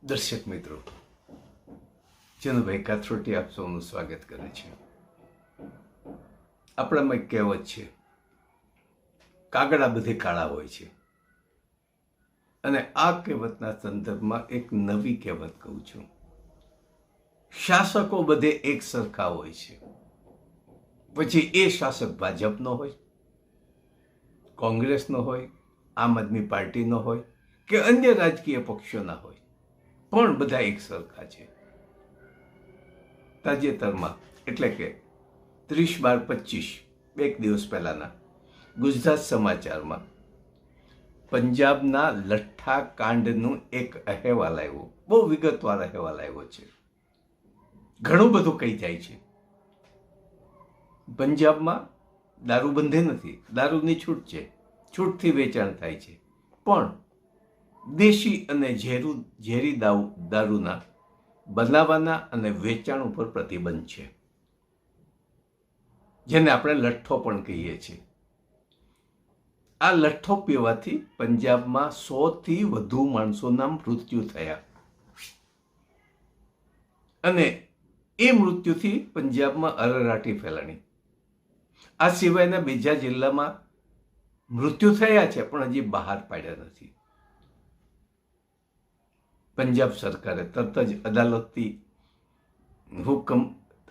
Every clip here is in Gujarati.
દર્શક મિત્રો, ચંદુભાઈ કાથરોટી આપ સૌનું સ્વાગત કરે છે. આપણામાં એક કહેવત છે, કાગડા બધે કાળા હોય છે. અને આ કહેવતના સંદર્ભમાં એક નવી કહેવત કહું છું. શાસકો બધે એક સરખા હોય છે. પછી એ શાસક ભાજપનો હોય, કોંગ્રેસનો હોય, આમ આદમી પાર્ટીનો હોય કે અન્ય રાજકીય પક્ષોના હોય, પણ બધા એક સરખા છે. તાજેતરમાં એટલે કે 30/12/25 એક દિવસ પહેલાના ગુજરાત સમાચારમાં પંજાબના લઠ્ઠા કાંડનું એક અહેવાલ આવ્યો. બહુ વિગતવાર અહેવાલ આવ્યો છે. ઘણું બધું કહી જાય છે. પંજાબમાં દારૂબંધી નથી, દારૂની છૂટ છે, છૂટથી વેચાણ થાય છે, પણ દેશી અને ઝેરી દારૂના બનાવવાના અને વેચાણ ઉપર પ્રતિબંધ છે, જેને આપણે લઠ્ઠો પણ કહીએ છીએ. આ લઠ્ઠો પીવાથી પંજાબમાં 100થી વધુ માણસોના મૃત્યુ થયા અને એ મૃત્યુથી પંજાબમાં અરેરાટી ફેલાણી. આ સિવાયના બીજા જિલ્લામાં મૃત્યુ થયા છે, પણ હજી બહાર પાડ્યા નથી. પંજાબ સરકારે તરત જ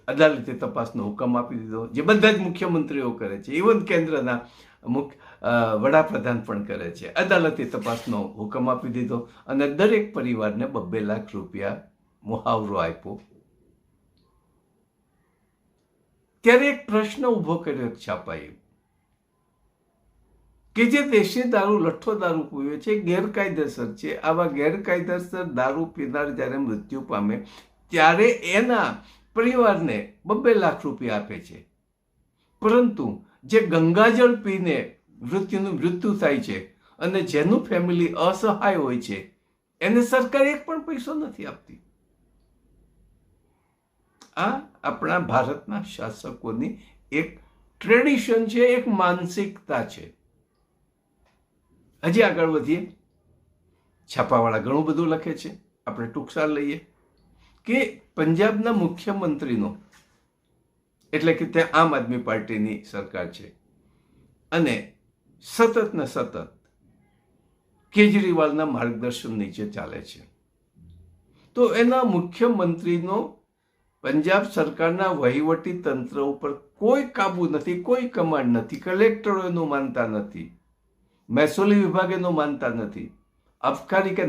અદાલતી તપાસનો હુકમ આપી દીધો, જે બધા જ મુખ્યમંત્રીઓ કરે છે, ઇવન કેન્દ્રના વડાપ્રધાન પણ કરે છે. અદાલતી તપાસનો હુકમ આપી દીધો અને દરેક પરિવારને 2 લાખ રૂપિયા મુહાવરો આપ્યો. ત્યારે એક પ્રશ્ન ઉભો કર્યો એક છાપાએ કે જે દેશી દારૂ, લઠ્ઠો દારૂ પીવે છે, ગેરકાયદેસર છે. આવા ગેરકાયદેસર દારૂ પીનાર જ્યારે મૃત્યુ પામે ત્યારે એના પરિવારને 2 લાખ રૂપિયા આપે છે, પરંતુ જે ગંગાજળ પીને મૃત્યુ થાય છે અને જેનું ફેમિલી અસહાય હોય છે, એને સરકાર એક પણ પૈસો નથી આપતી. આ આપણા ભારતના શાસકોની એક ટ્રેડિશન છે, એક માનસિકતા છે. હજી આગળ વધીએ. છાપાવાળા ઘણું બધું લખે છે, આપણે ટૂંકસાર લઈએ કે પંજાબના મુખ્યમંત્રીનો, એટલે કે ત્યાં આમ આદમી પાર્ટીની સરકાર છે અને સતત ને સતત કેજરીવાલના માર્ગદર્શન નીચે ચાલે છે, તો એના મુખ્યમંત્રીનો પંજાબ સરકારના વહીવટી તંત્ર ઉપર કોઈ કાબુ નથી, કોઈ કમાન્ડ નથી. કલેક્ટરો એનું માનતા નથી, મહેસૂલી વિભાગ એનું માનતા નથી. અબકારી કે